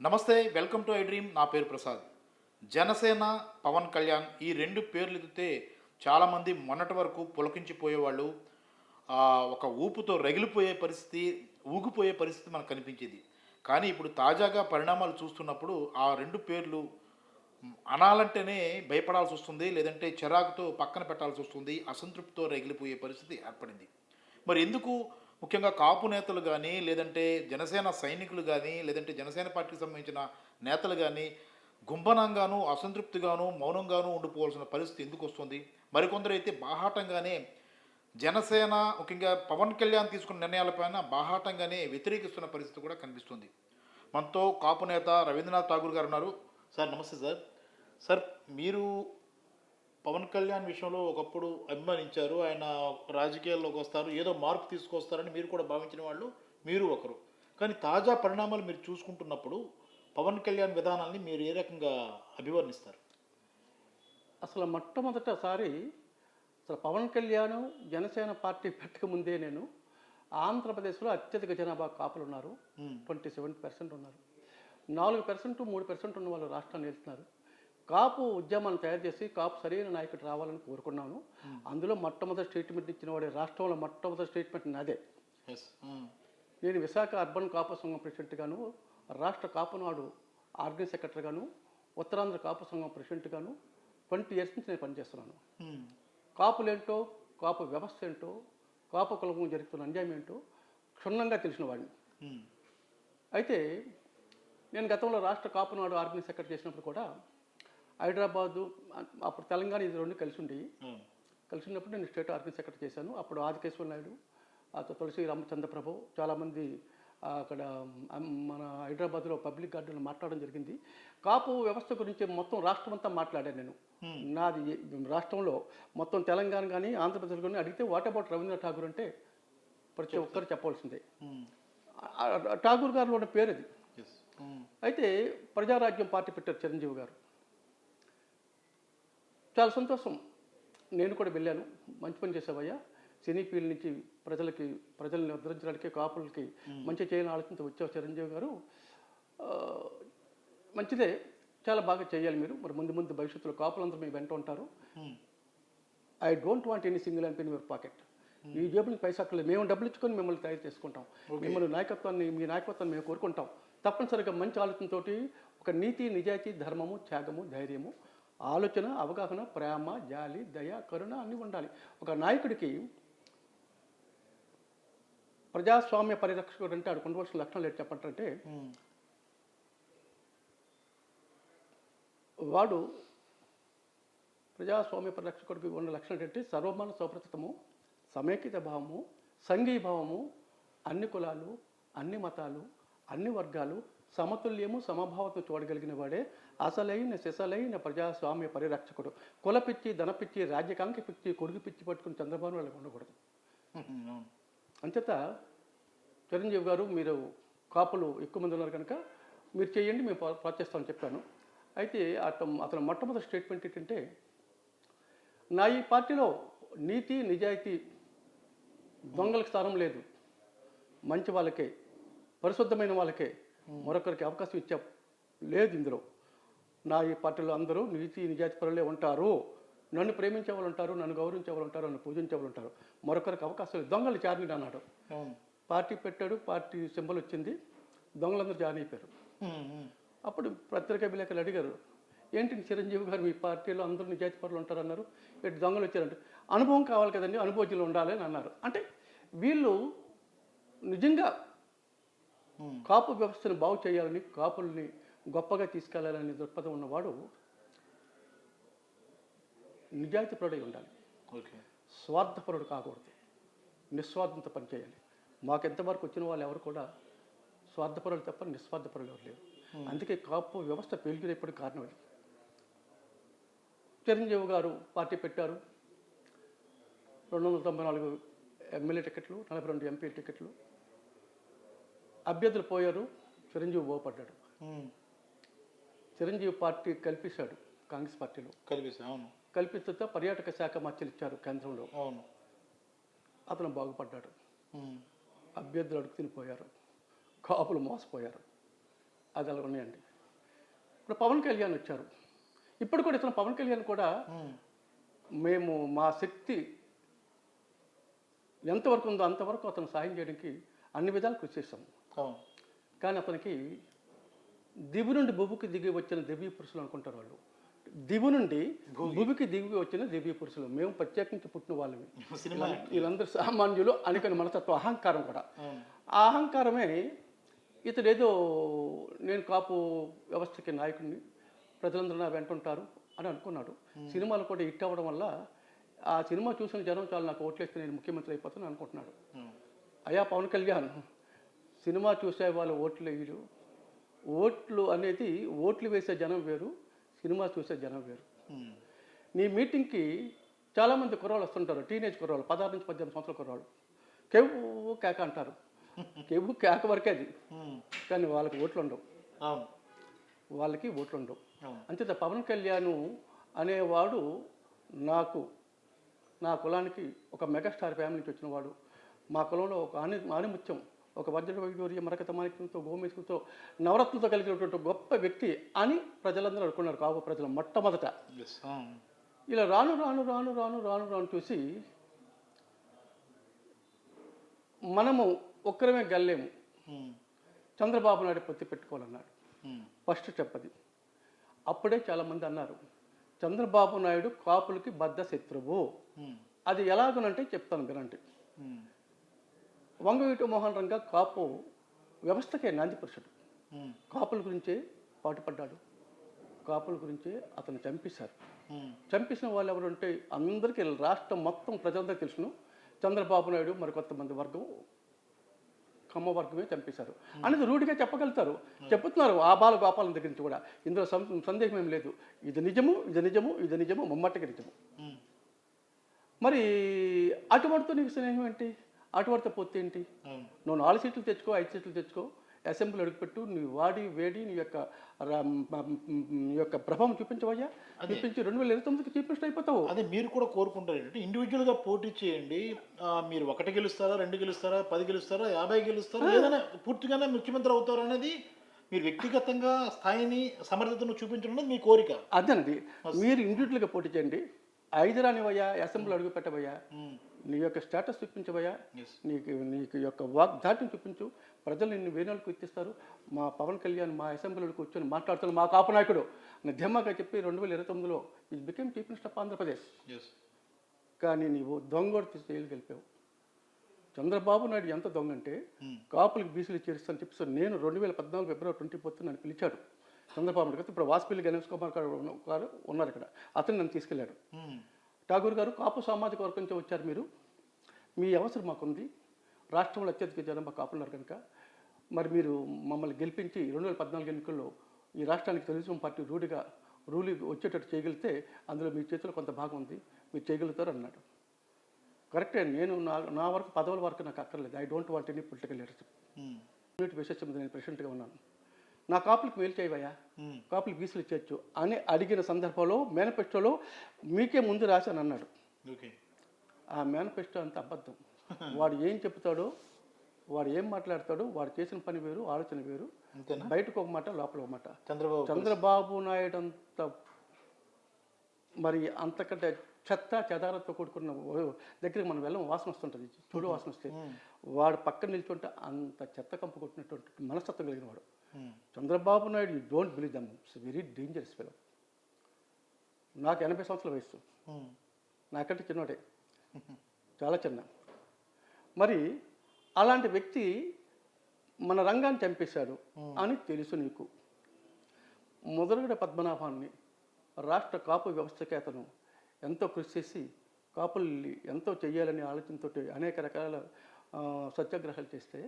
నమస్తే, welcome to I dream. నా పేరు ప్రసాద్. జనసేన, పవన్ కళ్యాణ్ ఈ రెండు పేర్లు ఎత్తితే చాలామంది మొన్నటి వరకు పులకించిపోయేవాళ్ళు. ఒక ఊపుతో రగిలిపోయే పరిస్థితి, ఊగిపోయే పరిస్థితి మనకు కనిపించేది. కానీ ఇప్పుడు తాజాగా పరిణామాలు చూస్తున్నప్పుడు ఆ రెండు పేర్లు అనాలంటేనే భయపడాల్సొస్తుంది. లేదంటే చిరాకుతో పక్కన పెట్టాల్సొస్తుంది. అసంతృప్తితో రగిలిపోయే పరిస్థితి ఏర్పడింది. మరి ఎందుకు ముఖ్యంగా కాపు నేతలు గానీ, లేదంటే జనసేన సైనికులు గానీ, లేదంటే జనసేన పార్టీకి సంబంధించిన నేతలు గానీ, గుంభనంగాను, అసంతృప్తిగాను, మౌనంగాను ఉండిపోవాల్సిన పరిస్థితి ఎందుకొస్తుంది? మరికొందరైతే బాహాటంగానే జనసేన, ముఖ్యంగా పవన్ కళ్యాణ్ తీసుకున్న నిర్ణయాలపైన బాహాటంగానే వ్యతిరేకిస్తున్న పరిస్థితి కూడా కనిపిస్తుంది. మనతో కాపు నేత రవీంద్రనాథ్ ఠాగూర్ గారున్నారు. సార్ నమస్తే సార్. సార్, మీరు పవన్ కళ్యాణ్ విషయంలో ఒకప్పుడు అభిమానించారు. ఆయన రాజకీయాల్లోకి వస్తారు, ఏదో మార్పు తీసుకొస్తారని మీరు కూడా భావించిన వాళ్ళు మీరు ఒకరు. కానీ తాజా పరిణామాలు మీరు చూసుకుంటున్నప్పుడు పవన్ కళ్యాణ్ విధానాల్ని మీరు ఏ రకంగా అభివర్ణిస్తారు? అసలు మొట్టమొదటిసారి పవన్ కళ్యాణ్ జనసేన పార్టీ పెట్టకముందే నేను ఆంధ్రప్రదేశ్లో అత్యధిక జనాభా కాపులు ఉన్నారు. హ్మ్. 27% ఉన్నారు. 4% 3% ఉన్న వాళ్ళు రాష్ట్రాన్ని వెళ్తున్నారు. కాపు ఉద్యమాన్ని తయారు చేసి కాపు సరైన నాయకుడు రావాలని కోరుకున్నాను. అందులో మొట్టమొదటి స్టేట్మెంట్ ఇచ్చిన వాడే, రాష్ట్రంలో మొట్టమొదటి స్టేట్మెంట్ నాదే. ఎస్. హ్మ్. నేను విశాఖ అర్బన్ కాపు సంఘం ప్రెసిడెంట్గాను, రాష్ట్ర కాపునాడు ఆర్గనైజ్ సెక్రటరీగాను, ఉత్తరాంధ్ర కాపు సంఘం ప్రెసిడెంట్గాను 20 ఇయర్స్ నుంచి నేను పనిచేస్తున్నాను. హ్మ్. కాపులేంటో, కాపు వ్యవస్థ ఏంటో, కాపు కులం జరుగుతున్న అన్యాయం ఏంటో క్షుణ్ణంగా తెలిసిన వాడిని. హ్మ్. అయితే నేను గతంలో రాష్ట్ర కాపునాడు ఆర్గనైజ్ సెక్రటరీ చేసినప్పుడు కూడా హైదరాబాదు, అప్పుడు తెలంగాణ, ఇది రెండు కలిసి ఉండేవి. హ్మ్. కలిసి ఉన్నప్పుడు నేను స్టేట్ ఆర్గనైజ్ సెక్రటరీ చేశాను. అప్పుడు ఆదికేశ్వర నాయుడు, తులసి రామచంద్రప్రభు చాలామంది అక్కడ మన హైదరాబాద్లో పబ్లిక్ గార్డెన్లో మాట్లాడడం జరిగింది. కాపు వ్యవస్థ గురించి మొత్తం రాష్ట్రం అంతా మాట్లాడాను నేను. నాది రాష్ట్రంలో మొత్తం తెలంగాణ కానీ ఆంధ్రప్రదేశ్ కానీ అడిగితే వాట్ అబౌట్ రవీంద్రనాథ్ ఠాగూర్ అంటే ప్రతి ఒక్కరు చెప్పవలసిందే. హ్మ్. ఠాగూర్ గారిలో ఉన్న పేరు అది. ఎస్. హ్మ్. అయితే ప్రజారాజ్యం పార్టీ పెట్టారు చిరంజీవి గారు. చాలా సంతోషం. నేను కూడా వెళ్ళాను. మంచి పని చేసావయ్యా, సినీ ఫీల్డ్ నుంచి ప్రజల్ని ఉద్ధరించడానికి, కాపులకి మంచి చేయాలని ఆలోచనతో వచ్చావు చిరంజీవి గారు. ఆ, మంచిదే, చాలా బాగా చేయాలి మీరు. మరి ముందు ముందు భవిష్యత్తులో కాపులందరూ మీ వెంట ఉంటారు. హ్మ్. I don't want any single and in your pocket. ఈ జేబులకి పైసా అక్కర్లేదు. మేము డబ్బులు ఇచ్చుకొని మిమ్మల్ని తయారు చేసుకుంటాం. మిమ్మల్ని మీ నాయకత్వాన్ని మేము కోరుకుంటాం. తప్పనిసరిగా మంచి ఆలోచనతోటి ఒక నీతి, నిజాయితీ, ధర్మము, త్యాగము, ధైర్యము, ఆలోచన, అవగాహన, ప్రేమ, జాలి, దయ, కరుణ అన్నీ ఉండాలి. ఒక నాయకుడికి ప్రజాస్వామ్య పరిరక్షకుడు అంటే ఆడు ఉండవలసిన లక్షణాలు ఏంటి చెప్పంటే, హ్మ్. వాడు ప్రజాస్వామ్య పరిరక్షకుడికి ఉన్న లక్షణాలు ఏంటంటే సర్వమాన సౌభ్రతము, సమైక్యత భావము, సంఘీభావము, అన్ని కులాలు, అన్ని మతాలు, అన్ని వర్గాలు సమతుల్యము, సమభావంతో చూడగలిగిన వాడే అసలైన సిసలైన ప్రజాస్వామ్య పరిరక్షకుడు. కులపిచ్చి, ధనపిచ్చి, రాజ్యకాంక్ష పిచ్చి, కొడుకు పిచ్చి పట్టుకుని చంద్రబాబు వాళ్ళకి ఉండకూడదు. అంచేత చిరంజీవి గారు, మీరు కాపులు ఎక్కువ మంది ఉన్నారు కనుక మీరు చేయండి, మేము ప్రోత్సహిస్తామని చెప్పాను. అయితే అతను మొట్టమొదటి స్టేట్మెంట్ ఏంటంటే, నా ఈ పార్టీలో నీతి, నిజాయితీ, దొంగలకు స్థానం లేదు, మంచి వాళ్ళకే, పరిశుద్ధమైన వాళ్ళకే మరొకరికి అవకాశం ఇచ్చా లేదు ఇందులో. నా ఈ పార్టీలో అందరూ నీతి నిజాయితీ పరులే ఉంటారు. నన్ను ప్రేమించే వాళ్ళు ఉంటారు, నన్ను గౌరవించే వాళ్ళు ఉంటారు, నన్ను పూజించే వాళ్ళు ఉంటారు. మరొకరికి అవకాశం లేదు. దొంగలు జాయిన్ అన్నాడు. పార్టీ పెట్టాడు, పార్టీ సింబల్ వచ్చింది, దొంగలందరూ జాయిన్ అయిపోయారు. అప్పుడు పత్రికా విలేకరులు అడిగారు, ఏంటి చిరంజీవి గారు మీ పార్టీలో అందరూ నిజాయితీ పరులు ఉంటారు అన్నారు, ఇటు దొంగలు వచ్చారంటే, అనుభవం కావాలి కదండి, అనుభవజ్ఞులు ఉండాలి అని అన్నారు. అంటే వీళ్ళు నిజంగా కాపు వ్యవస్థను బాగు చేయాలని, కాపుల్ని గొప్పగా తీసుకెళ్లాలని దృక్పథం ఉన్నవాడు నిజాయితీపరుడై ఉండాలి. ఓకే. స్వార్థపరుడు కాకూడదు. నిస్వార్థంతో పనిచేయాలి. మాకు ఎంతవరకు వచ్చిన వాళ్ళు ఎవరు కూడా స్వార్థపరులు తప్ప నిస్వార్థపరులు ఎవరు లేరు. అందుకే కాపు వ్యవస్థ పేలుకునేప్పుడు కారణం అది. చిరంజీవి గారు పార్టీ పెట్టారు. 294 ఎమ్మెల్యే టికెట్లు, 42 ఎంపీ టికెట్లు. అభ్యర్థులు పోయారు, చిరంజీవి బాగుపడ్డాడు. చిరంజీవి పార్టీ కల్పించాడు కాంగ్రెస్ పార్టీలో. అవును. కల్పిస్తే పర్యాటక శాఖ మధ్యలు ఇచ్చారు కేంద్రంలో. అవును. అతను బాగుపడ్డాడు. అభ్యర్థులు అడుగు తినిపోయారు, కాపులు మోసపోయారు. అది అలా ఉన్నాయండి. ఇప్పుడు పవన్ కళ్యాణ్ వచ్చారు. ఇప్పుడు కూడా ఇతను పవన్ కళ్యాణ్ కూడా మేము మా శక్తి ఎంతవరకు ఉందో అంతవరకు అతను సాయం చేయడానికి అన్ని విధాలు కృషి చేశాము. అవును. కానీ అతనికి దివి నుండి భూమికి దిగి వచ్చిన దివ్య పురుషులు అనుకుంటారు వాళ్ళు. దివి నుండి భూమికి దిగి వచ్చిన దివ్య పురుషులు, మేము ప్రత్యేకించి పుట్టిన వాళ్ళవి, సినిమా వీళ్ళందరూ సామాన్యులు అనుకునే మనస్తత్వం, అహంకారం కూడా. ఆ అహంకారమే ఇతడేదో నేను కాపు వ్యవస్థకి నాయకుడిని, ప్రజలందరూ నా వెంట ఉంటారు అని అనుకున్నాడు. సినిమాలు కూడా హిట్ అవ్వడం వల్ల ఆ సినిమా చూసిన జనం చాలా నాకు ఓట్లేస్తే నేను ముఖ్యమంత్రి అయిపోతాను అనుకుంటున్నాడు. అయ్యా పవన్ కళ్యాణ్, సినిమా చూసే వాళ్ళు ఓట్లు వేయరు. ఓట్లు అనేది ఓట్లు వేసే జనం వేరు, సినిమా చూసే జనం వేరు. నీ మీటింగ్కి చాలామంది కుర్రాళ్ళు వస్తుంటారు, టీనేజ్ కుర్రాళ్ళు, 16 నుంచి 18 సంవత్సరాల కుర్రాళ్ళు. కేవు కేక అంటారు. కేవు కేక వరకే అది, కానీ వాళ్ళకి ఓట్లు ఉండవు. వాళ్ళకి ఓట్లు ఉండవు. అంచేత పవన్ కళ్యాణ్ అనేవాడు నా కులానికి ఒక మెగాస్టార్ ఫ్యామిలీ నుంచి వచ్చినవాడు. మా కులంలో ఒక ఆనిముత్యం, ఒక వజ్ర వైడూర్య మరకత మాణిక్యంతో గోమేసుకుతో నవరత్నంతో కలిగినటువంటి గొప్ప వ్యక్తి అని ప్రజలందరూ అనుకున్నారు. కాపు ప్రజలు మొట్టమొదట. ఇలా రాను రాను రాను రాను రాను రాను చూసి మనము ఒక్కరమే గల్లేము, చంద్రబాబు నాయుడు పొత్తి పెట్టుకోవాలన్నాడు. ఫస్ట్ చెప్పది. అప్పుడే చాలామంది అన్నారు చంద్రబాబు నాయుడు కాపులకి బద్ధ శత్రువు. అది ఎలాగనంటే చెప్తాను వినండి. వంగవీటి మోహన్ రంగా కాపు వ్యవస్థకే నాంది పురుషుడు. కాపుల గురించే పాటుపడ్డాడు. కాపుల గురించే అతను చంపేశారు. చంపేసిన వాళ్ళు ఎవరుంటే అందరికీ, రాష్ట్రం మొత్తం ప్రజలందరికీ తెలుసును, చంద్రబాబు నాయుడు మరి కొంతమంది వర్గం, కమ్మ వర్గమే చంపేశారు అనేది రూఢిగా చెప్పగలుగుతారు, చెప్పుతున్నారు ఆ బాల గోపాలం దగ్గర నుంచి కూడా. ఇందులో సందేహం ఏం లేదు. ఇది నిజము, ఇది నిజము, ఇది నిజము, ముమ్మటికి నిజము. మరి అటువంటితో నీకు స్నేహం ఏంటి? అటువంటితో పొత్తు ఏంటి? నువ్వు 4 సీట్లు తెచ్చుకో, 5 సీట్లు తెచ్చుకో, అసెంబ్లీ అడుగుపెట్టు, నీ వాడి వేడి నీ యొక్క ప్రభావం చూపించవయ్యా. చూపించి 2029కి చీఫ్ మినిస్టర్ అయిపోతావు. అదే మీరు కూడా కోరుకుంటారు ఏంటంటే ఇండివిజువల్గా పోటీ చేయండి. మీరు 1 గెలుస్తారా, 2 గెలుస్తారా, 10 గెలుస్తారా, 50 గెలుస్తారా, ఏదైనా పూర్తిగానే ముఖ్యమంత్రి అవుతారు అనేది మీరు వ్యక్తిగతంగా స్థాయిని, సమర్థతను చూపించడం అనేది మీ కోరిక. అదేనండి. మీరు ఇండివిజువల్గా పోటీ చేయండి. 5 రానివయ్యా, అసెంబ్లీ అడుగు పెట్టవయ్యా, నీ యొక్క స్టేటస్ చూపించవయ్యా, నీకు యొక్క వాగ్దాటిని చూపించు. ప్రజలు నిన్ను వేణులకు ఎత్తిస్తారు. మా పవన్ కళ్యాణ్ మా అసెంబ్లీలో కూర్చొని మాట్లాడుతున్న మా కాపు నాయకుడు ధీమాగా చెప్పి 2029లో ఇది become chief minister of Andhra Pradesh. కానీ నీవు దొంగోడు జైలు గెలిపావు. చంద్రబాబు నాయుడు ఎంత దొంగ అంటే కాపులకు బీసీలు చేరుస్తాను చెప్పి నేను 2014 ఫిబ్రవరి 24 నన్ను పిలిచాడు చంద్రబాబు నాయుడు. ఇప్పుడు వాసుపల్లి గణేష్ కుమార్ గారు ఉన్నారు ఇక్కడ, అతను నన్ను తీసుకెళ్ళాడు. ఠాగూర్ గారు, కాపు సామాజిక వర్గం నుంచి వచ్చారు మీరు, మీ అవసరం మాకుంది, రాష్ట్రంలో అత్యధిక జనాభా కాపున్నారు కనుక మరి మీరు మమ్మల్ని గెలిపించి 2014 ఎన్నికల్లో ఈ రాష్ట్రానికి తెలుగుదేశం పార్టీ రూలి వచ్చేటట్టు చేయగలిగితే అందులో మీ చేతిలో కొంత భాగం ఉంది, మీరు చేయగలుగుతారు అన్నాడు. కరెక్టే. నేను నా వరకు పదవుల వరకు నాకు అక్కర్లేదు. I don't want any political leadership. విశేషం నేను ప్రెసిడెంట్గా ఉన్నాను. నా కాపులకు మేలు చేయవయ్యా, కాపులు బీసీలు ఇచ్చేయచ్చు అని అడిగిన సందర్భంలో మేనిఫెస్టోలో మీకే ముందు రాశాను అన్నాడు. ఆ మేనిఫెస్టో అంత అబద్ధం. వాడు ఏం చెప్తాడో, వాడు ఏం మాట్లాడతాడో, వాడు చేసిన పని వేరు, ఆలోచన వేరు. బయటకు ఒక మాట, లోపల ఒక మాట. చంద్రబాబు నాయుడు అంత మరి అంతకంటే చెత్త చెదారతో కూడుకున్న దగ్గరికి మనం వెళ్ళం, వాసన వస్తుంటుంది, చూడు వాసన వస్తే. వాడు పక్కన నిల్చుంటే అంత చెత్త కంపు కొట్టినటువంటి మనస్తత్వం కలిగిన వాడు Chandrababu Naidu. You don't believe them, it's very dangerous fellow. నాకు 80 సంవత్సరాల వయసు, నాకంటే చిన్నవాడే, చాలా చిన్న. మరి అలాంటి వ్యక్తి మన రంగాన్ని చంపేశాడు అని తెలుసు నీకు. ముదరగడ పద్మనాభాన్ని రాష్ట్ర కాపు వ్యవస్థకి అతను ఎంతో కృషి చేసి కాపుల్ని ఎంతో చెయ్యాలనే ఆలోచనతో అనేక రకాల సత్యాగ్రహాలు చేస్తే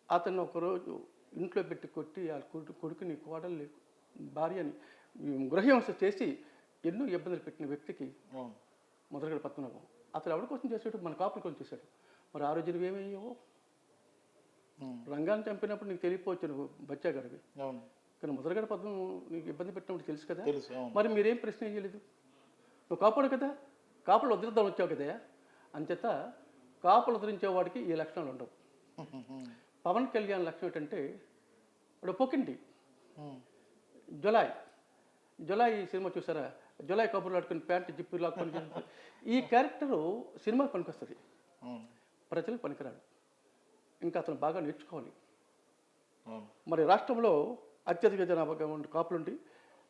అతను ఒకరోజు ఇంట్లో పెట్టి కొట్టి ఆ కొడుకుని, కోడల్ని, భార్యని గృహహింస చేసి ఎన్నో ఇబ్బందులు పెట్టిన వ్యక్తికి ముదరగడ పద్మనాభం అతను ఎవరి కోసం చేసాడు? మన కాపుల కోసం చేశాడు. మరి ఆ రోజు నువ్వేమయ్యావో? రంగాన్ని చంపినప్పుడు నీకు తెలియపోవచ్చు, నువ్వు బచ్చాగడివి. కానీ ముదరగడ పద్మం నీకు ఇబ్బంది పెట్టినప్పుడు తెలుసు కదా. మరి మీరేం ప్రశ్న చేయలేదు? నువ్వు కాపాడు కదా, కాపులు ఉద్ధరిద్దాం వచ్చావు కదా. అంచేత కాపులు ఉద్ధరించేవాడికి ఈ లక్షణాలు ఉండవు. పవన్ కళ్యాణ్ లక్షణం ఏంటంటే వాడు పొకిండి, ఉమ్, జులాయి సినిమా చూసారా? జులాయి కబుర్లు ఆడుకుని ప్యాంటు జిప్పు లాక్కొని ఈ క్యారెక్టరు సినిమాకి పనికొస్తుంది, అవును, ప్రజలకు పనికిరాడు. ఇంకా అతను బాగా నేర్చుకోవాలి. అవును. మరి రాష్ట్రంలో అత్యధిక జనాభాగా ఉండి కాపులుండి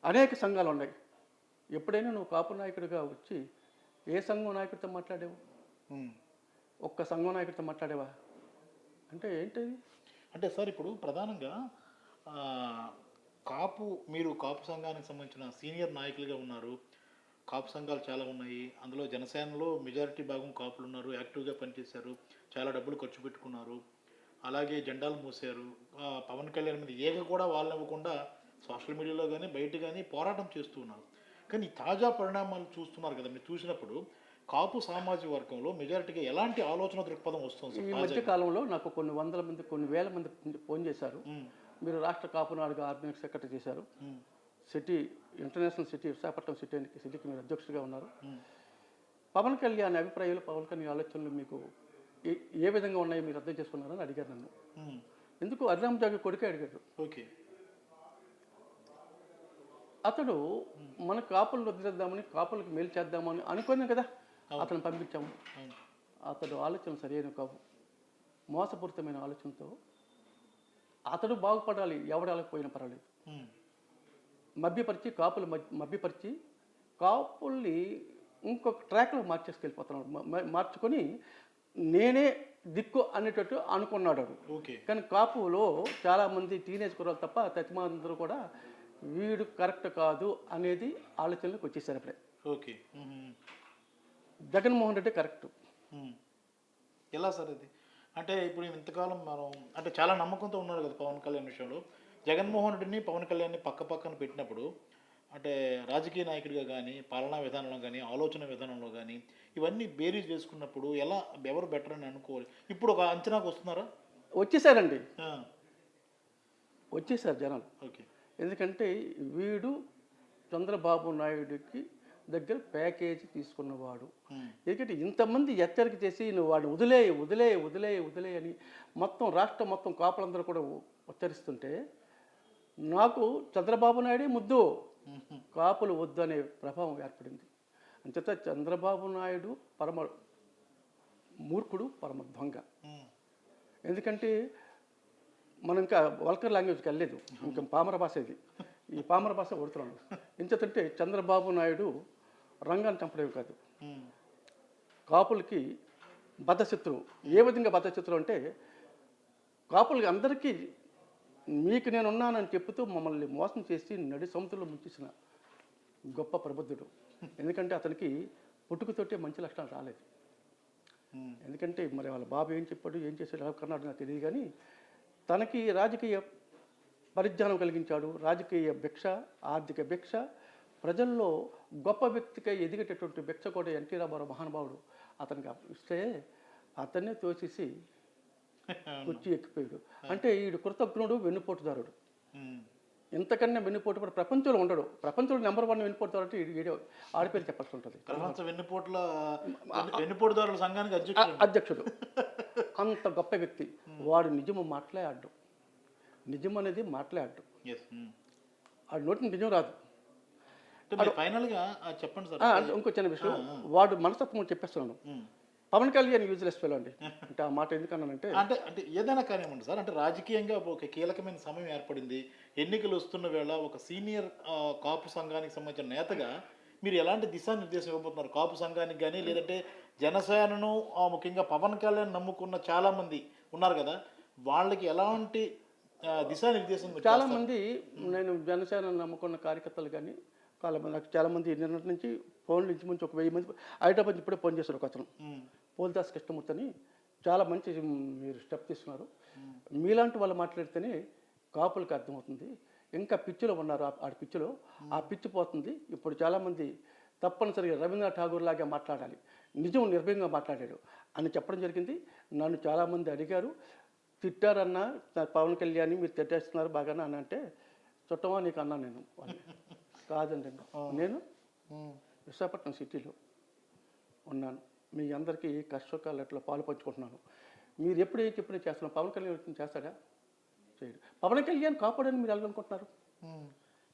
అనేక సంఘాలు ఉన్నాయి. ఎప్పుడైనా నువ్వు కాపు నాయకుడిగా వచ్చి ఏ సంఘం నాయకుడితో మాట్లాడావు? ఉమ్. ఒక్క సంఘం నాయకుడితో మాట్లాడేవా? అంటే ఏంటది? అంటే సార్ ఇప్పుడు ప్రధానంగా ఆ, మీరు కాపు సంఘానికి సంబంధించిన సీనియర్ నాయకులుగా ఉన్నారు. కాపు సంఘాలు చాలా ఉన్నాయి. అందులో జనసేనలో మెజారిటీ భాగం కాపులు ఉన్నారు. యాక్టివ్గా పనిచేశారు. చాలా డబ్బులు ఖర్చు పెట్టుకున్నారు. అలాగే జెండాలు మూసారు. పవన్ కళ్యాణ్ మీద ఏక కూడా వాళ్ళనివ్వకుండా సోషల్ మీడియాలో కానీ బయట కానీ పోరాటం చేస్తూ ఉన్నారు. కానీ ఈ తాజా పరిణామాలు చూస్తున్నారు కదా, మీరు చూసినప్పుడు కాపు సామాజిక వర్గంలో మెజారిటీగా ఎలాంటి ఆలోచన దృక్పథం వస్తుంది ఈ సార్ మధ్య తాజాగా? కాలంలో నాకు కొన్ని వందల మంది, కొన్ని వేల మంది ఫోన్ చేశారు. ఉమ్, మీరు రాష్ట్ర కాపునాడుగా ఆర్గనైజ్ సెక్రటరీ చేశారు, ఉమ్, సిటీ ఇంటర్నేషనల్ సిటీ విశాఖపట్నం సిటీకి మీరు అధ్యక్షుడిగా ఉన్నారు. ఉమ్, పవన్ కళ్యాణ్ అభిప్రాయాలు, పవన్ కళ్యాణ్ ఆలోచనలు మీకు ఏ విధంగా ఉన్నాయో మీరు అర్థం చేసుకున్నారని అడిగారు నన్ను. ఉమ్. ఎందుకు అర్రామ్ జాగి కొడుకే అడిగాడు. ఓకే. అతడు మన కాపులను వదిలేద్దామని, కాపులకు మేలు చేద్దామని అనుకున్నాం కదా, అతను పంపించాము. అవును. అతడు ఆలోచన సరైన కావు, మోసపూరితమైన ఆలోచనతో అతడు బాగుపడాలి, ఎవడాలకపోయినా పర్వాలేదు. ఉమ్, మభ్యపరిచి కాపులు మభ్యపరిచి కాపుల్ని ఇంకొక ట్రాక్లో మార్చేసుకెళ్ళిపోతున్నాడు. మార్చుకొని నేనే దిక్కు అనేటట్టు అనుకున్నాడు వాడు. ఓకే. కానీ కాపులో చాలామంది టీనేజ్ కుర్రాలు తప్ప తచ్చిమందరూ కూడా వీడు కరెక్ట్ కాదు అనేది ఆలోచనలకు వచ్చేసారు అప్పుడే. ఓకే. ఉమ్, జగన్మోహన్ రెడ్డి కరెక్ట్. ఉమ్. ఎలా సార్ ఇది? అంటే ఇప్పుడు ఇంతకాలం మనం అంటే చాలా నమ్మకంతో ఉన్నారు కదా పవన్ కళ్యాణ్ విషయంలో. జగన్మోహన్ రెడ్డిని పవన్ కళ్యాణ్ని పక్క పక్కన పెట్టినప్పుడు అంటే రాజకీయ నాయకుడిగా కానీ, పాలనా విధానంలో కానీ, ఆలోచన విధానంలో కానీ ఇవన్నీ బేరీజ్ వేసుకున్నప్పుడు ఎవరు బెటర్ అని అనుకోవాలి? ఇప్పుడు ఒక అంచనాకు వస్తున్నారా? వచ్చేసారండి, ఆ, వచ్చేసారు జనాలు. ఓకే. ఎందుకంటే వీడు చంద్రబాబు నాయుడికి దగ్గర ప్యాకేజీ తీసుకున్నవాడు. ఉమ్, ఎందుకంటే ఇంతమంది హెచ్చరిక చేసి నువ్వు వాడిని వదిలే వదిలే వదిలే వదిలే అని మొత్తం రాష్ట్రం మొత్తం కాపులందరూ కూడా ఉచ్చరిస్తుంటే నాకు చంద్రబాబు నాయుడే ముద్దు, ఉమ్, కాపులు వద్దు అనే ప్రభావం ఏర్పడింది. అంచేత చంద్రబాబు నాయుడు పరమ మూర్ఖుడు, పరమ దొంగ. ఉమ్, ఎందుకంటే మనం ఇంకా వల్కర్ లాంగ్వేజ్కి వెళ్ళలేదు, ఇంకా పామర భాష ఇది. ఈ పామర భాష కొడుతున్నాను. ఎంచేతంటే చంద్రబాబు నాయుడు రంగాన్ని చంపడమే కాదు, ఉమ్, కాపులకి బద్ధశత్రువు. ఏ విధంగా బద్ధశత్రువు అంటే కాపులకి అందరికీ మీకు నేను ఉన్నానని చెప్తూ మమ్మల్ని మోసం చేసి నడి సముద్రంలో ముంచేసిన గొప్ప ప్రబుద్ధుడు. ఎందుకంటే అతనికి పుట్టుకతోటే మంచి లక్షణాలు రాలేదు. ఉమ్, ఎందుకంటే మరి వాళ్ళ బాబు ఏం చెప్పాడు, ఏం చేశాడు, ఎలా కన్నాడు నాకు తెలియదు. కానీ తనకి రాజకీయ పరిజ్ఞానం కలిగించాడు. రాజకీయ భిక్ష, ఆర్థిక భిక్ష, ప్రజల్లో గొప్ప వ్యక్తిగా ఎదిగేటటువంటి భిక్ష కూడా ఎన్టీ రామారావు మహానుభావుడు అతనికి ఇస్తే అతన్నే తోసేసి కుర్చీ ఎక్కిపోయాడు. అంటే ఈడు కృతజ్ఞుడు, వెన్నుపోటుదారుడు. ఉమ్. ఇంతకన్నా వెన్నుపోటు కూడా ప్రపంచంలో ఉండడు. ప్రపంచంలో నెంబర్ 1 వెన్నుపోటుదారు అంటే ఈడు ఆడిపేరు చెప్పాల్సి ఉంటుంది. ప్రపంచ వెన్నుపోటుదారుల సంఘానికి అధ్యక్షుడు. అధ్యక్షుడు అంత గొప్ప వ్యక్తి. వాడు నిజము మాట్లాడాడు, నిజం అనేది మాట్లాడాడు. Yes. ఆ నోటిని నిజం రాదు. అంటే మీరు ఫైనల్గా చెప్పండి సార్. ఇంకో చిన్న విషయం, వాడు మనస్తత్వం చెప్పేస్తున్నాను. పవన్ కళ్యాణ్ యూజ్లెస్ ఫెలో అండి. అంటే ఆ మాట ఎందుకన్నానంటే అంటే ఏదైనా కానివ్వండి సార్, అంటే రాజకీయంగా ఒక కీలకమైన సమయం ఏర్పడింది, ఎన్నికలు వస్తున్న వేళ ఒక సీనియర్ కాపు సంఘానికి సంబంధించిన నేతగా మీరు ఎలాంటి దిశానిర్దేశం ఇవ్వబోతున్నారు కాపు సంఘానికి కానీ, లేదంటే జనసేనను ముఖ్యంగా పవన్ కళ్యాణ్ నమ్ముకున్న చాలామంది ఉన్నారు కదా, వాళ్ళకి ఎలాంటి దిశానిర్దేశం? చాలామంది నేను జనసేన నమ్ముకున్న కార్యకర్తలు కానీ నాకు చాలామంది నిన్నటి నుంచి ఫోన్లు ఇంచుమించు ఒక 1000 మంది హైదరాబాద్ నుంచి ఇప్పుడే ఫోన్ చేశారు. ఒక అతను పోల్దాస్ కృష్ణమూర్తి అని, చాలా మంచి మీరు స్టెప్ తీసుకున్నారు. మీలాంటి వాళ్ళు మాట్లాడితేనే కాపులకు అర్థమవుతుంది. ఇంకా పిచ్చిలో ఉన్నారు, ఆ పిచ్చిలో ఆ పిచ్చి పోతుంది. ఇప్పుడు చాలామంది తప్పనిసరిగా రవీంద్రనాథ్ ఠాగూర్ లాగా మాట్లాడాలి, నిజం నిర్భయంగా మాట్లాడాడు అని చెప్పడం జరిగింది. నన్ను చాలామంది అడిగారు, తిట్టారన్నా పవన్ కళ్యాణ్ మీరు తిట్టేస్తున్నారు బాగానే అని. అంటే చుట్టమా నీకు అన్నా నేను కాదండి, నేను విశాఖపట్నం సిటీలో ఉన్నాను, మీ అందరికీ కష్టసుఖాలు ఎట్లా పాలు పంచుకుంటున్నాను. మీరు ఎప్పుడు ఏం చెప్పినా చేస్తున్నాను. పవన్ కళ్యాణ్ చేస్తాడా? చేయడు. పవన్ కళ్యాణ్ కాపాడని మీరు ఎలా అనుకుంటున్నారు?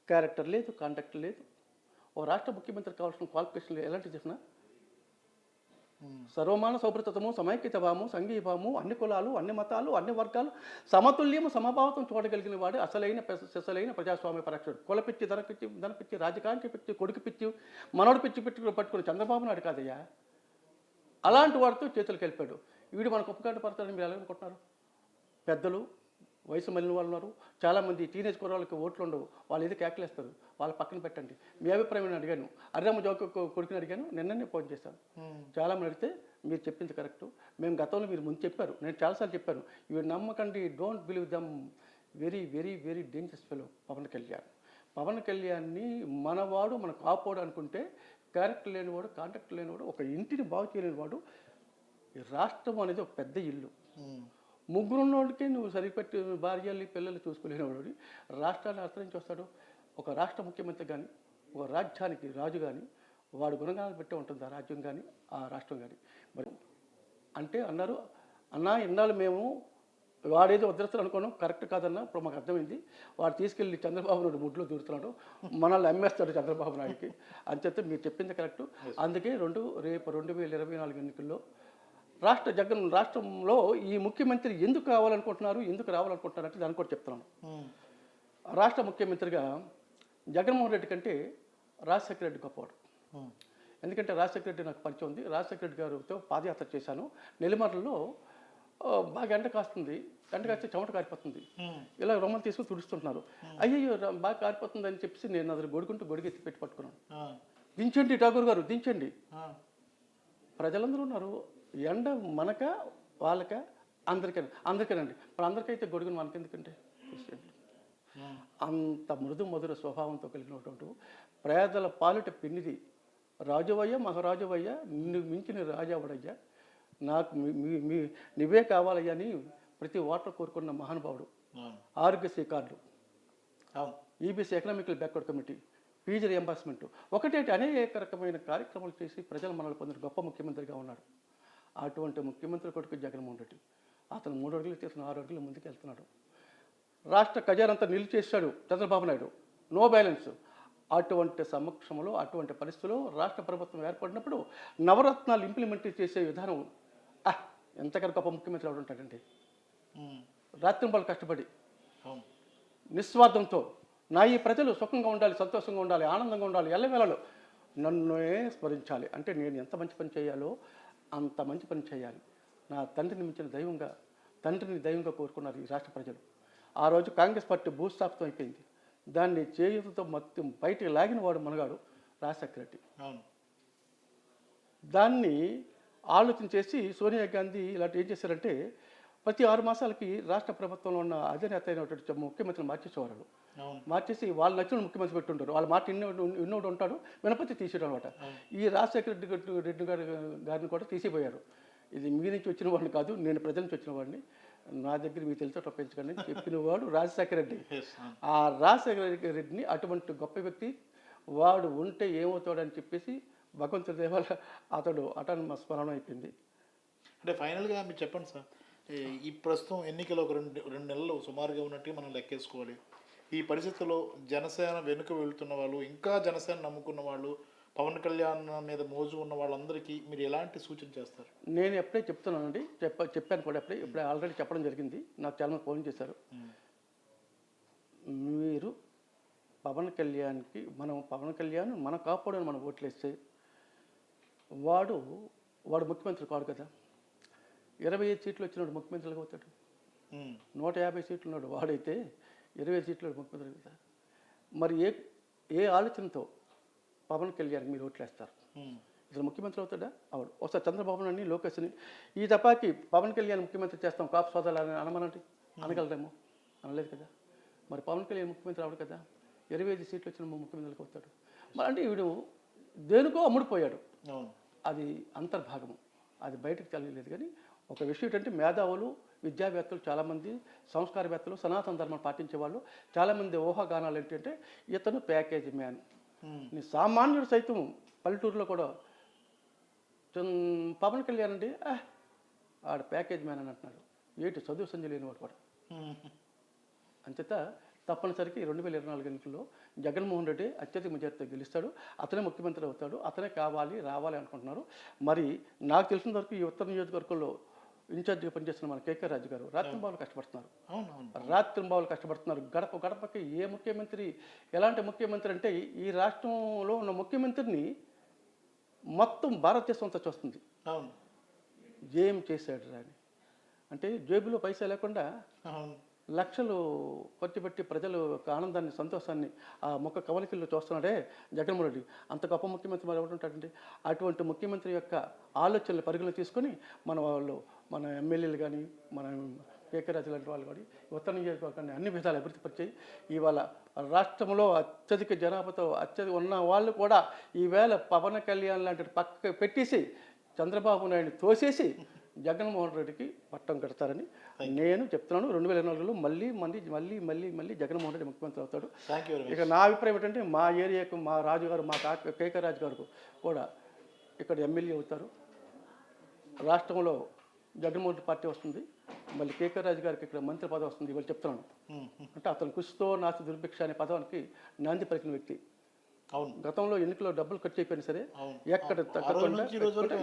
క్యారెక్టర్ లేదు, కాంటాక్ట్ లేదు. ఓ రాష్ట్ర ముఖ్యమంత్రి కావాల్సిన క్వాలిఫికేషన్లు ఎలాంటివి చెప్పినా సర్వమాన సౌభ్రతము, సమైక్యతభావము, సంఘీభావము, అన్ని కులాలు, అన్ని మతాలు, అన్ని వర్గాలు సమతుల్యము, సమభావతం చూడగలిగిన వాడు అసలైన ప్రజాస్వామ్య పరక్షుడు. కులపిచ్చి, ధనపిచ్చి, రాజకాంక్ష పిచ్చి, కొడుకు పిచ్చి, మనోడు పిచ్చి పట్టుకుని చంద్రబాబు నాయుడు కాదయ్యా. అలాంటి వాడితో చేతులకు వెళ్ళిపోయాడు. వీడు మనకు ఉపకార పడతాడని మీరు ఎలాగనుకుంటున్నారు? పెద్దలు, వయసు మళ్ళిన వాళ్ళు ఉన్నారు, చాలామంది టీనేజ్ కుర్రాళ్ళకి ఓట్లు ఉండవు, వాళ్ళు ఏదో కేకలేస్తారు, వాళ్ళ పక్కన పెట్టండి. మీ అభిప్రాయం నేను అడిగాను, అర్రమ్మ జోక కొడుకుని అడిగాను, నిన్ననే ఫోన్ చేశాను. చాలామంది అడిగితే మీరు చెప్పింది కరెక్టు, మేము గతంలో మీరు ముందు చెప్పారు, నేను చాలాసార్లు చెప్పాను, ఇవి నమ్మకండి, don't believe them, very very very dangerous fellow Pawan Kalyan. Pawan కళ్యాణ్ని మనవాడు మన కాపోడు అనుకుంటే క్యారెక్టర్ లేనివాడు, కాంటాక్ట్ లేనివాడు, ఒక ఇంటిని బాగు చేయలేని వాడు. ఈ రాష్ట్రం అనేది ఒక పెద్ద ఇల్లు, ముగ్గురున్నోడికి నువ్వు సరిపెట్టి భార్యలు పిల్లలు చూసుకోలేనివాడు రాష్ట్రాన్ని అర్థరించి వస్తాడు. ఒక రాష్ట్ర ముఖ్యమంత్రి కానీ, ఒక రాజ్యానికి రాజు కానీ, వాడు గుణగానాలు పెట్టే ఉంటుంది ఆ రాజ్యం కానీ, ఆ రాష్ట్రం కానీ. మరి అంటే అన్నారు, అన్నా ఇన్నాళ్ళు మేము వాడేదో వదిలేస్తాడు అనుకోను, కరెక్ట్ కాదన్నా, ఇప్పుడు మాకు అర్థమైంది. వాడు తీసుకెళ్ళి చంద్రబాబు నాయుడు ముడ్లో దూరుతున్నాడు, మనల్ని అమ్మేస్తాడు చంద్రబాబు నాయుడికి అని చెప్తే మీరు చెప్పింది కరెక్టు. అందుకే రేపు 2024 ఎన్నికల్లో రాష్ట్రంలో ఈ ముఖ్యమంత్రి ఎందుకు కావాలనుకుంటున్నారు, ఎందుకు రావాలనుకుంటున్నారు అంటే దాన్ని కూడా చెప్తున్నాను. రాష్ట్ర ముఖ్యమంత్రిగా జగన్మోహన్ రెడ్డి కంటే రాజశేఖర రెడ్డి గొప్పవాడు. ఎందుకంటే రాజశేఖర రెడ్డి నాకు పరిచయం ఉంది. రాజశేఖర రెడ్డి గారితో పాదయాత్ర చేశాను. నెల్లిమర్లలో బాగా ఎండ కాస్తుంది, ఎండ కాస్తే చెమట కారిపోతుంది, ఇలా రొమ్మలు తీసుకుని తుడుస్తుంటున్నారు. అయ్యో బాగా కారిపోతుంది అని చెప్పేసి నేను అది గొడుగెత్తి పెట్టి పట్టుకున్నాను. దించండి ఠాగూర్ గారు, దించండి. ప్రజలందరూ ఉన్నారు, ఎండ మనక వాళ్ళక అందరికేనండి. ఇప్పుడు అందరికైతే గొడుగును మనకెందుకంటే అంత మృదు మధుర స్వభావంతో కలిగినటువంటి పేదల పాలిట పిన్నిది రాజువయ్య, మహారాజువయ్య, నిన్ను మించిన రాజావుడయ్యా, నాకు నువ్వే కావాలయ్యా అని ప్రతి ఓటర్ కోరుకున్న మహానుభావుడు. Aarogyasri card, EBC economical backward committee, fees reimbursement, ఒకటేంటి అనేక రకమైన కార్యక్రమాలు చేసి ప్రజలు మనల్ని పొందిన గొప్ప ముఖ్యమంత్రిగా ఉన్నాడు. అటువంటి ముఖ్యమంత్రి కొడుకు జగన్మోహన్ రెడ్డి. అతను 3 అడుగులు చేసిన 6 అడుగులు ముందుకు వెళ్తున్నాడు. రాష్ట్ర ఖజానంతా నిలిచేశాడు చంద్రబాబు నాయుడు, నో బ్యాలెన్స్. అటువంటి సమక్షంలో, అటువంటి పరిస్థితుల్లో రాష్ట్ర ప్రభుత్వం ఏర్పడినప్పుడు నవరత్నాలు ఇంప్లిమెంట్ చేసే విధానం ఎంతకన్నా గొప్ప ముఖ్యమంత్రి ఎవరు ఉంటాడండి? రాత్రింబళ్ళు కష్టపడి నిస్వార్థంతో నా ఈ ప్రజలు సుఖంగా ఉండాలి, సంతోషంగా ఉండాలి, ఆనందంగా ఉండాలి, ఎల్లవేళలో నన్నే స్మరించాలి అంటే నేను ఎంత మంచి పని చేయాలో అంత మంచి పని చేయాలి. నా తండ్రిని మించిన తండ్రిని దైవంగా కోరుకున్నారు ఈ రాష్ట్ర ప్రజలు. ఆ రోజు కాంగ్రెస్ పార్టీ భూస్థాపితం అయిపోయింది. దాన్ని చేయుతో మొత్తం బయటికి లాగిన వాడు మనగాడు రాజశేఖర రెడ్డి. దాన్ని ఆలోచన చేసి సోనియా గాంధీ ఇలాంటి ఏం చేశారంటే ప్రతి 6 మాసాలకి రాష్ట్ర ప్రభుత్వంలో ఉన్న అధినేత అయినటువంటి ముఖ్యమంత్రిని మార్చేసేవారు. మార్చేసి వాళ్ళు నచ్చిన ముఖ్యమంత్రి పెట్టుంటారు. వాళ్ళ మాట ఇన్నోడు ఉంటాడు, వినపతి తీసేయడం అనమాట. ఈ రాజశేఖర రెడ్డి గారిని కూడా తీసిపోయారు. ఇది మీ నుంచి వచ్చిన వాడిని కాదు, నేను ప్రజల నుంచి వచ్చిన వాడిని, నా దగ్గర మీకు తెలిసేట పెంచకండి చెప్పిన వాడు రాజశేఖర రెడ్డి. ఆ రాజశేఖర రెడ్డిని అటువంటి గొప్ప వ్యక్తి వాడు ఉంటే ఏమవుతాడని చెప్పేసి భగవంతుడి దేవాల అతడు అటానమస్ స్మరణ అయిపోయింది. అంటే ఫైనల్గా మీరు చెప్పండి సార్, ఈ ప్రస్తుతం ఎన్నికలు ఒక రెండు నెలలు సుమారుగా ఉన్నట్టుగా మనం లెక్కేసుకోవాలి. ఈ పరిస్థితుల్లో జనసేన వెనుక వెళుతున్న వాళ్ళు, ఇంకా జనసేన నమ్ముకున్న వాళ్ళు, పవన్ కళ్యాణ్ మీద మోజు ఉన్న వాళ్ళందరికీ మీరు ఎలాంటి సూచన చేస్తారు? నేను ఎప్పుడే చెప్తున్నానండి, చెప్పాను కూడా, ఇప్పుడే ఆల్రెడీ చెప్పడం జరిగింది. నాకు చాలామంది ఫోన్ చేశారు. మీరు పవన్ కళ్యాణ్ మన కాపాడని మనం ఓట్లేస్తే వాడు ముఖ్యమంత్రి కాడు కదా. 25 సీట్లు వచ్చినాడు ముఖ్యమంత్రిగా అవుతాడు. 150 సీట్లు ఉన్నాడు వాడైతే 25 సీట్లు ముఖ్యమంత్రి కదా. మరి ఏ ఆలోచనతో పవన్ కళ్యాణ్ మీరు ఓట్లేస్తారు? ఇతను ముఖ్యమంత్రి అవుతాడా? అవును. ఒకసారి చంద్రబాబు నాయుడిని, లోకేష్ని ఈ తపాకి పవన్ కళ్యాణ్ ముఖ్యమంత్రి చేస్తాం కాపు సోదాలని అనమనండి, అనగలరేమో? అనలేదు కదా. మరి పవన్ కళ్యాణ్ ముఖ్యమంత్రి అవడు కదా. 25 సీట్లు వచ్చిన ముఖ్యమంత్రికి అవుతాడు. మరి అంటే వీడు దేనికో అమ్ముడుపోయాడు. అది అంతర్భాగము, అది బయటకు తెలియలేదు. కానీ ఒక విషయం ఏంటంటే మేధావులు, విద్యావేత్తలు, చాలామంది సంస్కారవేత్తలు, సనాతన ధర్మం పాటించే వాళ్ళు చాలామంది ఊహాగానాలు ఏంటంటే ఇతను ప్యాకేజ్ మ్యాన్. నీ సామాన్యుడు సైతం పల్లెటూరులో కూడా పవన్ కళ్యాణ్ అండి ఆడ ప్యాకేజ్ మ్యాన్ అని అంటున్నాడు. ఏంటి చదువు సంజయ్ లేనివాడు కూడా. అంచేత తప్పనిసరికి 2024 ఎన్నికల్లో జగన్మోహన్ రెడ్డి అత్యధిక మెజార్టీతో గెలుస్తాడు. అతనే ముఖ్యమంత్రి అవుతాడు. అతనే రావాలి అనుకుంటున్నారు. మరి నాకు తెలిసిన వరకు ఈ ఉత్తర నియోజకవర్గంలో ఇన్ఛార్జిగా పనిచేస్తున్న మన కేకే రాజు గారు రాత్రింబావులు కష్టపడుతున్నారు. రాత్రింబావులు కష్టపడుతున్నారు. గడప గడపకి ఏ ముఖ్యమంత్రి, ఎలాంటి ముఖ్యమంత్రి అంటే ఈ రాష్ట్రంలో ఉన్న ముఖ్యమంత్రిని మొత్తం భారతదేశం అంతా చూస్తుంది. అవును, ఏం చేశాడు రాని అంటే జేబులో పైసా లేకుండా లక్షలు ఖర్చు పెట్టి ప్రజలు యొక్క ఆనందాన్ని, సంతోషాన్ని ఆ ముఖ కవలికల్లో చూస్తున్నాడే జగన్మోహన్ రెడ్డి. అంత గొప్ప ముఖ్యమంత్రి మరి ఎవరు ఉంటాడండి? అటువంటి ముఖ్యమంత్రి యొక్క ఆలోచనలు పరిగణలో తీసుకొని మన ఎమ్మెల్యేలు కానీ, మన కేకరాజు లాంటి వాళ్ళు కానీ ఉత్తర నియోజకవర్గాన్ని అన్ని విధాలు అభివృద్ధి పరిచాయి. ఇవాళ రాష్ట్రంలో అత్యధిక జనాభాతో ఉన్న వాళ్ళు కూడా ఈవేళ పవన్ కళ్యాణ్ లాంటి పక్క పెట్టేసి చంద్రబాబు నాయుడు తోసేసి జగన్మోహన్ రెడ్డికి పట్టం కడతారని నేను చెప్తున్నాను. 2024లో మళ్ళీ జగన్మోహన్ రెడ్డి ముఖ్యమంత్రి అవుతాడు. ఇక నా అభిప్రాయం ఏంటంటే మా ఏరియాకు మా రాజుగారు, మా కేకే రాజు గారు కూడా ఇక్కడ ఎమ్మెల్యే అవుతారు. రాష్ట్రంలో జగన్మోహన్ రెడ్డి పార్టీ వస్తుంది. మళ్ళీ కేకే రాజు గారికి ఇక్కడ మంత్రి పదవి వస్తుంది. ఇవాళ చెప్తున్నాను. అంటే అతను కృషితో నాస్తి దుర్భిక్ష అనే పదవానికి నాంది పలికిన వ్యక్తి. అవును, గతంలో ఎన్నికల్లో డబ్బులు ఖర్చు అయిపోయినా సరే ఎక్కడ తగ్గకుండా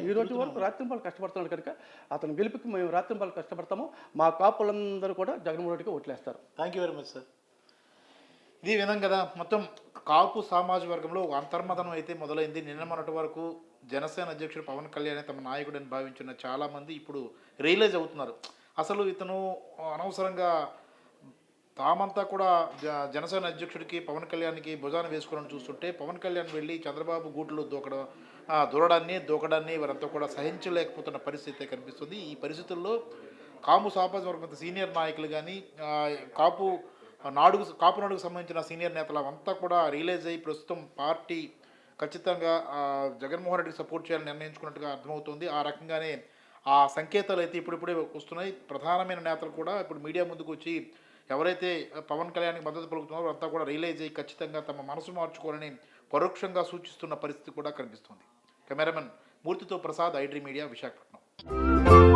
ఈ రోజు వరకు రాత్రింబాలు కష్టపడుతున్నాడు కనుక అతను గెలుపుకి మేము రాత్రింబాలు కష్టపడతాము. మా కాపులందరూ కూడా జగన్మోహన్ రెడ్డికి ఓట్లేస్తారు. Thank you very much sir. ఇది విధం కదా, మొత్తం కాపు సామాజిక వర్గంలో ఒక అంతర్మదనం అయితే మొదలైంది. నిన్న మొన్నటి వరకు జనసేన అధ్యక్షుడు పవన్ కళ్యాణ్ తమ నాయకుడని భావించిన చాలామంది ఇప్పుడు రియలైజ్ అవుతున్నారు. అసలు ఇతను అనవసరంగా తామంతా కూడా జనసేన అధ్యక్షుడికి పవన్ కళ్యాణ్కి భుజాన్ని వేసుకోవడానికి చూస్తుంటే పవన్ కళ్యాణ్ వెళ్ళి చంద్రబాబు గూట్లో దూకడాన్ని వారంతా కూడా సహించలేకపోతున్న పరిస్థితి కనిపిస్తుంది. ఈ పరిస్థితుల్లో కాపు సామాజిక వర్గం సీనియర్ నాయకులు కానీ కాపు నాడుకు సంబంధించిన సీనియర్ నేతలు అంతా కూడా రియలైజ్ అయ్యి ప్రస్తుతం పార్టీ ఖచ్చితంగా జగన్మోహన్ రెడ్డికి సపోర్ట్ చేయాలని నిర్ణయించుకున్నట్టుగా అర్థమవుతుంది. ఆ రకంగానే ఆ సంకేతాలు అయితే ఇప్పుడిప్పుడే వస్తున్నాయి. ప్రధానమైన నేతలు కూడా ఇప్పుడు మీడియా ముందుకు వచ్చి ఎవరైతే పవన్ కళ్యాణ్కి మద్దతు పలుకుతున్నారో అంతా కూడా రియలైజ్ అయ్యి ఖచ్చితంగా తమ మనసు మార్చుకోవాలని పరోక్షంగా సూచిస్తున్న పరిస్థితి కూడా కనిపిస్తుంది. కెమెరామెన్ మూర్తితో ప్రసాద్, ఐడ్రీ మీడియా, విశాఖపట్నం.